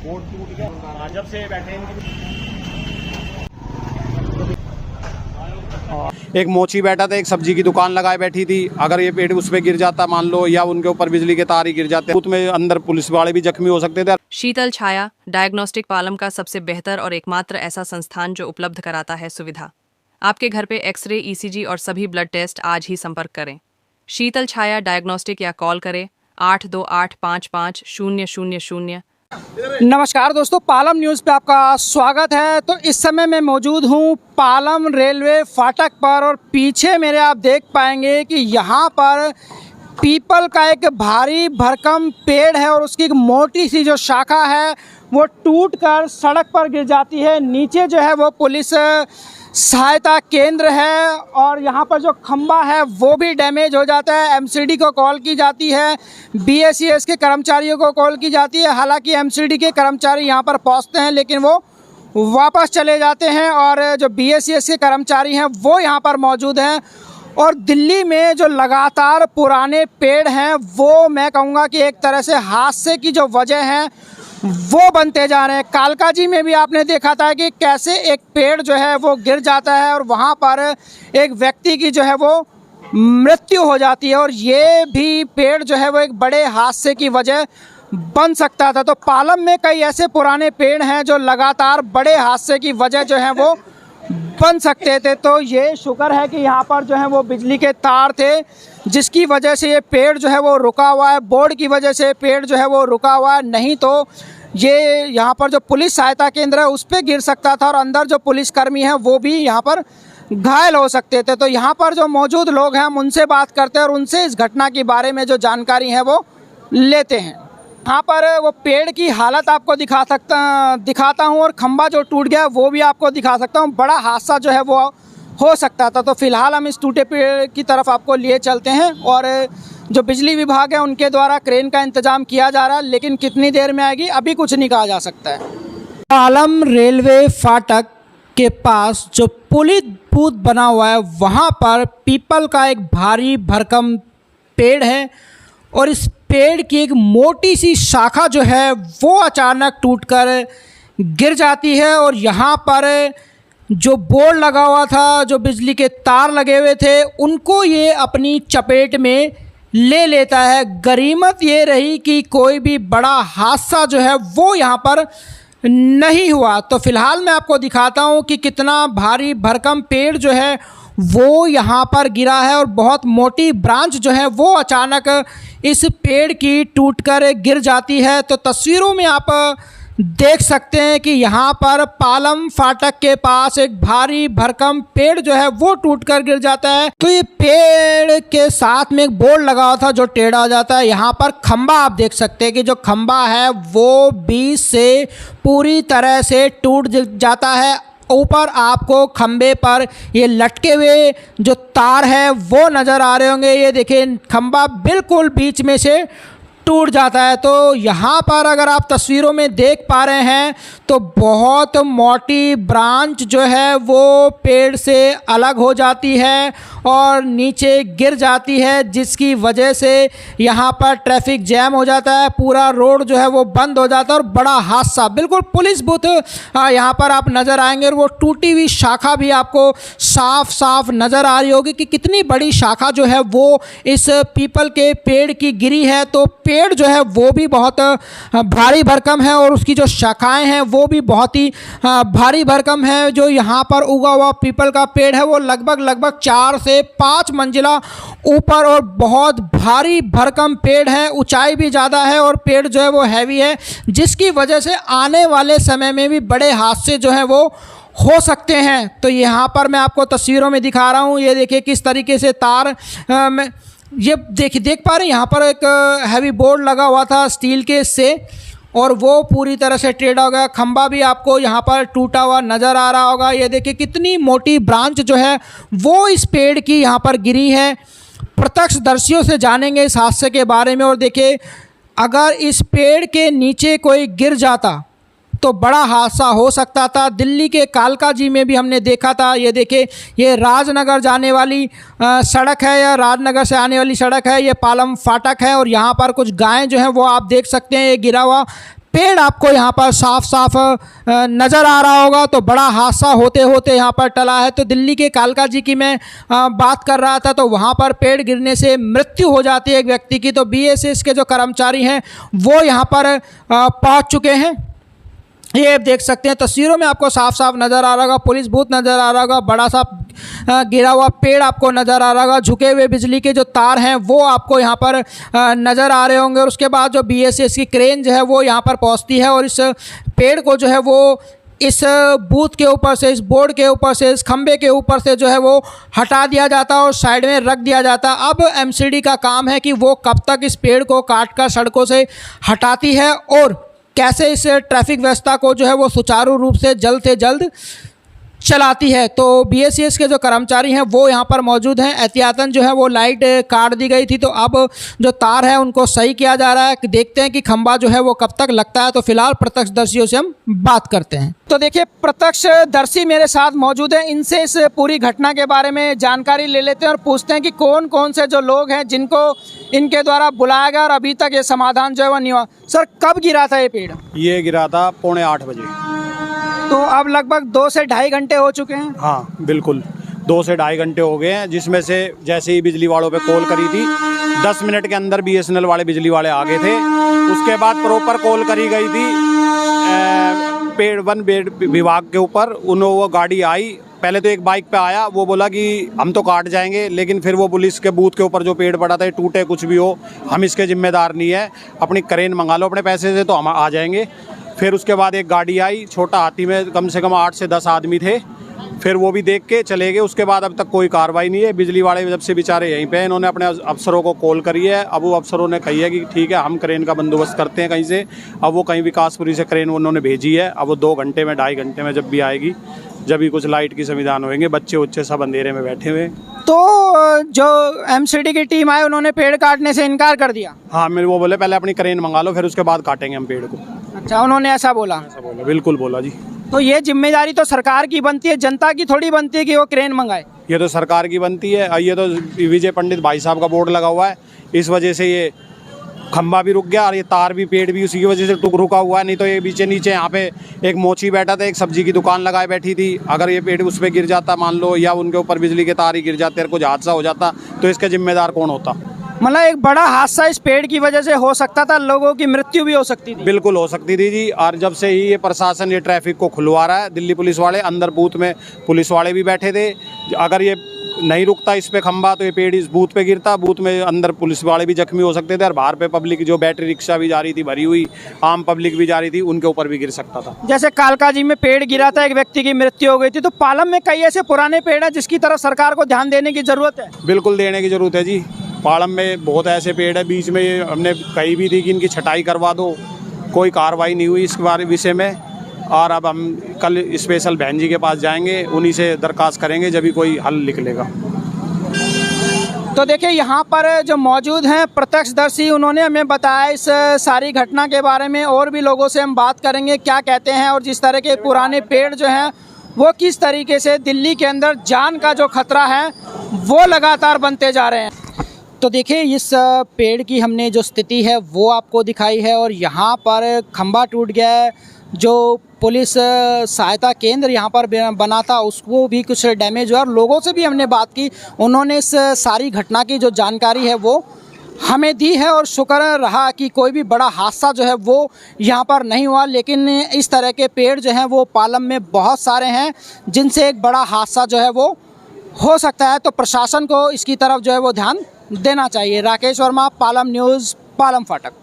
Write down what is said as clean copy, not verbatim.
Board टूट गया। जब से बैठे एक मोची बैठा था, एक सब्जी की दुकान लगाए बैठी थी। अगर ये पेड़ उस पे गिर जाता मान लो, या उनके ऊपर बिजली के तार ही गिर जाते, उसमें अंदर पुलिस वाले भी जख्मी हो सकते थे। शीतल छाया डायग्नोस्टिक पालम का सबसे बेहतर और एकमात्र ऐसा संस्थान जो उपलब्ध कराता है सुविधा। आपके घर पे एक्सरे, ईसीजी और सभी ब्लड टेस्ट आज ही संपर्क करें। शीतल छाया डायग्नोस्टिक या कॉल करें 82855000। नमस्कार दोस्तों, पालम न्यूज़ पे आपका स्वागत है। तो इस समय मैं मौजूद हूँ पालम रेलवे फाटक पर और पीछे मेरे आप देख पाएंगे कि यहाँ पर पीपल का एक भारी भरकम पेड़ है और उसकी एक मोटी सी जो शाखा है वो टूटकर सड़क पर गिर जाती है। नीचे जो है वो पुलिस सहायता केंद्र है और यहाँ पर जो खंबा है वो भी डैमेज हो जाता है। एमसीडी को कॉल की जाती है, बीएसईएस के कर्मचारियों को कॉल की जाती है। हालांकि एमसीडी के कर्मचारी यहाँ पर पहुँचते हैं लेकिन वो वापस चले जाते हैं और जो बीएसईएस के कर्मचारी हैं वो यहाँ पर मौजूद हैं। और दिल्ली में जो लगातार पुराने पेड़ हैं वो मैं कहूँगा कि एक तरह से हादसे की जो वजह है वो बनते जा रहे हैं। कालकाजी में भी आपने देखा था कि कैसे एक पेड़ जो है वो गिर जाता है और वहाँ पर एक व्यक्ति की जो है वो मृत्यु हो जाती है और ये भी पेड़ जो है वो एक बड़े हादसे की वजह बन सकता था। तो पालम में कई ऐसे पुराने पेड़ हैं जो लगातार बड़े हादसे की वजह जो है वो बन सकते थे। तो ये शुक्र है कि यहाँ पर जो है वो बिजली के तार थे जिसकी वजह से ये पेड़ जो है वो रुका हुआ है। बोर्ड की वजह से पेड़ जो है वो रुका हुआ है, नहीं तो ये यहाँ पर जो पुलिस सहायता केंद्र है उस पर गिर सकता था और अंदर जो पुलिसकर्मी हैं वो भी यहाँ पर घायल हो सकते थे। तो यहाँ पर जो मौजूद लोग हैं हम उनसे बात करते हैं और उनसे इस घटना के बारे में जो जानकारी है वो लेते हैं। यहाँ पर वो पेड़ की हालत आपको दिखाता हूँ और खंबा जो टूट गया वो भी आपको दिखा सकता हूँ। बड़ा हादसा जो है वो हो सकता था। तो फिलहाल हम इस टूटे पेड़ की तरफ आपको लिए चलते हैं और जो बिजली विभाग है उनके द्वारा क्रेन का इंतजाम किया जा रहा है, लेकिन कितनी देर में आएगी अभी कुछ नहीं कहा जा सकता है। पालम रेलवे फाटक के पास जो पुलिस बूथ बना हुआ है वहाँ पर पीपल का एक भारी भरकम पेड़ है और इस पेड़ की एक मोटी सी शाखा जो है वो अचानक टूटकर गिर जाती है और यहाँ पर जो बोर्ड लगा हुआ था, जो बिजली के तार लगे हुए थे, उनको ये अपनी चपेट में ले लेता है। गनीमत ये रही कि कोई भी बड़ा हादसा जो है वो यहाँ पर नहीं हुआ। तो फिलहाल मैं आपको दिखाता हूँ कि कितना भारी भरकम पेड़ जो है वो यहाँ पर गिरा है और बहुत मोटी ब्रांच जो है वो अचानक इस पेड़ की टूटकर गिर जाती है। तो तस्वीरों में आप देख सकते हैं कि यहाँ पर पालम फाटक के पास एक भारी भरकम पेड़ जो है वो टूटकर गिर जाता है। तो ये पेड़ के साथ में एक बोर्ड लगा हुआ था जो टेढ़ा हो जाता है। यहाँ पर खंबा आप देख सकते हैं कि जो खंबा है वो बीच से पूरी तरह से टूट जाता है। ऊपर आपको खंबे पर ये लटके हुए जो तार है वो नज़र आ रहे होंगे। ये देखिए खंबा बिल्कुल बीच में से टूट जाता है। तो यहाँ पर अगर आप तस्वीरों में देख पा रहे हैं तो बहुत मोटी ब्रांच जो है वो पेड़ से अलग हो जाती है और नीचे गिर जाती है, जिसकी वजह से यहाँ पर ट्रैफिक जैम हो जाता है, पूरा रोड जो है वो बंद हो जाता है और बड़ा हादसा। बिल्कुल पुलिस बूथ यहाँ पर आप नज़र आएंगे और वो टूटी हुई शाखा भी आपको साफ साफ नज़र आ रही होगी कि कितनी बड़ी शाखा जो है वो इस पीपल के पेड़ की गिरी है। तो पेड़ जो है वो भी बहुत भारी भरकम है और उसकी जो शाखाएं हैं वो भी बहुत ही भारी भरकम है। जो यहाँ पर उगा हुआ पीपल का पेड़ है वो लगभग 4 से 5 मंजिला ऊपर और बहुत भारी भरकम पेड़ है, ऊंचाई भी ज़्यादा है और पेड़ जो है वो हैवी है, जिसकी वजह से आने वाले समय में भी बड़े हादसे जो हैं वो हो सकते हैं। तो यहाँ पर मैं आपको तस्वीरों में दिखा रहा हूँ। ये देखिए किस तरीके से तार में ये देख पा रहे हैं। यहाँ पर एक हैवी बोर्ड लगा हुआ था स्टील के से और वो पूरी तरह से टेढ़ा हो गया। खंबा भी आपको यहाँ पर टूटा हुआ नज़र आ रहा होगा। ये देखिए कितनी मोटी ब्रांच जो है वो इस पेड़ की यहाँ पर गिरी है। प्रत्यक्षदर्शियों से जानेंगे इस हादसे के बारे में। और देखिए अगर इस पेड़ के नीचे कोई गिर जाता तो बड़ा हादसा हो सकता था। दिल्ली के कालकाजी में भी हमने देखा था। ये देखिए ये राजनगर जाने वाली सड़क है या राजनगर से आने वाली सड़क है, ये पालम फाटक है और यहाँ पर कुछ गायें जो हैं वो आप देख सकते हैं। ये गिरा हुआ पेड़ आपको यहाँ पर साफ साफ नज़र आ रहा होगा। तो बड़ा हादसा होते होते यहाँ पर टला है। तो दिल्ली के कालका जी की मैं बात कर रहा था, तो वहाँ पर पेड़ गिरने से मृत्यु हो जाती है एक व्यक्ति की। तो बीएसएफ के जो कर्मचारी हैं वो यहाँ पर पहुँच चुके हैं। ये आप देख सकते हैं तस्वीरों में, आपको साफ साफ नज़र आ रहा होगा, पुलिस बूथ नज़र आ रहा होगा, बड़ा सा गिरा हुआ पेड़ आपको नज़र आ रहा होगा, झुके हुए बिजली के जो तार हैं वो आपको यहाँ पर नज़र आ रहे होंगे। और उसके बाद जो बीएसएफ की क्रेन जो है वो यहाँ पर पहुँचती है और इस पेड़ को जो है वो इस बूथ के ऊपर से, इस बोर्ड के ऊपर से, इस खंबे के ऊपर से जो है वो हटा दिया जाता है और साइड में रख दिया जाता है। अब एमसीडी का काम है कि वो कब तक इस पेड़ को काट कर सड़कों से हटाती है और कैसे इस ट्रैफिक व्यवस्था को जो है वो सुचारू रूप से जल्द चलाती है। तो बीएसएफ के जो कर्मचारी हैं वो यहाँ पर मौजूद हैं। एहतियातन जो है वो लाइट काट दी गई थी, तो अब जो तार है उनको सही किया जा रहा है। देखते हैं कि खंबा जो है वो कब तक लगता है। तो फिलहाल प्रत्यक्षदर्शियों से हम बात करते हैं। तो देखिए प्रत्यक्षदर्शी मेरे साथ मौजूद हैं, इनसे इस पूरी घटना के बारे में जानकारी ले लेते हैं और पूछते हैं कि कौन कौन से जो लोग हैं जिनको इनके द्वारा बुलाया गया और अभी तक ये समाधान जो है वो नहीं हुआ। सर, कब गिरा था ये पेड़? ये गिरा था 7:45 बजे। तो अब लगभग 2 से ढाई घंटे हो चुके हैं। हाँ बिल्कुल, 2 से ढाई घंटे हो गए हैं, जिसमें से जैसे ही बिजली वालों पे कॉल करी थी 10 मिनट के अंदर बीएसएनएल वाले बिजली वाले आ गए थे। उसके बाद प्रॉपर कॉल करी गई थी पेड़ वन विभाग के ऊपर, उन्होंने वो गाड़ी आई। पहले तो एक बाइक पे आया, वो बोला कि हम तो काट जाएंगे, लेकिन फिर वो पुलिस के बूथ के ऊपर जो पेड़ पड़ा था, टूटे कुछ भी हो, हम इसके जिम्मेदार नहीं है, अपनी क्रेन मंगा लो अपने पैसे से तो हम आ जाएंगे। फिर उसके बाद एक गाड़ी आई, छोटा हाथी में कम से कम 8 से 10 आदमी थे, फिर वो भी देख के चले गए। उसके बाद अब तक कोई कार्रवाई नहीं है। बिजली वाले जब से बेचारे यहीं पे हैं, इन्होंने अपने अफसरों को कॉल करी है। अब वो अफसरों ने कही है कि ठीक है हम क्रेन का बंदोबस्त करते हैं कहीं से। अब वो कहीं विकासपुरी से क्रेन उन्होंने भेजी है। अब वो 2 घंटे में 2.5 घंटे में जब भी आएगी, जब भी कुछ लाइट की संविधान होंगे, बच्चे सब अंधेरे में बैठे हुए। तो जो एमसीडी की टीम आई उन्होंने पेड़ काटने से इनकार कर दिया? हाँ, मेरे वो बोले पहले अपनी क्रेन मंगा लो, फिर उसके बाद काटेंगे हम पेड़ को। अच्छा, उन्होंने ऐसा बोला? बिल्कुल बोला जी। तो ये जिम्मेदारी तो सरकार की बनती है, जनता की थोड़ी बनती है कि वो क्रेन मंगाए? ये तो सरकार की बनती है। ये तो विजय पंडित भाई साहब का बोर्ड लगा हुआ है, इस वजह से ये खंबा भी रुक गया और ये तार भी, पेड़ भी उसी की वजह से रुका हुआ है। नहीं तो ये नीचे यहाँ पे एक मोची बैठा था, एक सब्जी की दुकान लगाए बैठी थी। अगर ये पेड़ उस पर गिर जाता मान लो, या उनके ऊपर बिजली के तार ही गिर जाते और कुछ हादसा हो जाता, तो इसका जिम्मेदार कौन होता? मतलब एक बड़ा हादसा इस पेड़ की वजह से हो सकता था, लोगों की मृत्यु भी हो सकती थी। बिल्कुल हो सकती थी जी। और जब से ही ये प्रशासन ये ट्रैफिक को खुलवा रहा है, दिल्ली पुलिस वाले, अंदर बूथ में पुलिस वाले भी बैठे थे। अगर ये नहीं रुकता इस पे खंबा, तो ये पेड़ इस बूथ पे गिरता, बूथ में अंदर पुलिस वाले भी जख्मी हो सकते थे, और बाहर पे पब्लिक जो बैटरी रिक्शा भी जा रही थी भरी हुई, आम पब्लिक भी जा रही थी, उनके ऊपर भी गिर सकता था। जैसे कालका जी में पेड़ गिरा था, एक व्यक्ति की मृत्यु हो गई थी, तो पालम में कई ऐसे पुराने पेड़ हैं जिसकी तरफ सरकार को ध्यान देने की जरूरत है। बिल्कुल देने की जरूरत है जी। पालम में बहुत ऐसे पेड़ है, बीच में ये हमने कही भी थी कि इनकी छटाई करवा दो, कोई कार्रवाई नहीं हुई इस विषय में। और अब हम कल स्पेशल बहन जी के पास जाएंगे, उन्हीं से दरखास्त करेंगे, जब भी कोई हल निकलेगा। तो देखिए यहाँ पर जो मौजूद हैं प्रत्यक्षदर्शी, उन्होंने हमें बताया इस सारी घटना के बारे में। और भी लोगों से हम बात करेंगे क्या कहते हैं, और जिस तरह के पुराने पेड़ जो हैं वो किस तरीके से दिल्ली के अंदर जान का जो खतरा है वो लगातार बनते जा रहे हैं। तो देखिए इस पेड़ की हमने जो स्थिति है वो आपको दिखाई है, और यहाँ पर खंबा टूट गया है। जो पुलिस सहायता केंद्र यहाँ पर बना था उसको भी कुछ डैमेज हुआ, और लोगों से भी हमने बात की, उन्होंने इस सारी घटना की जो जानकारी है वो हमें दी है। और शुक्र रहा कि कोई भी बड़ा हादसा जो है वो यहाँ पर नहीं हुआ। लेकिन इस तरह के पेड़ जो हैं वो पालम में बहुत सारे हैं जिनसे एक बड़ा हादसा जो है वो हो सकता है। तो प्रशासन को इसकी तरफ जो है वो ध्यान देना चाहिए। राकेश वर्मा, पालम न्यूज़, पालम फाटक।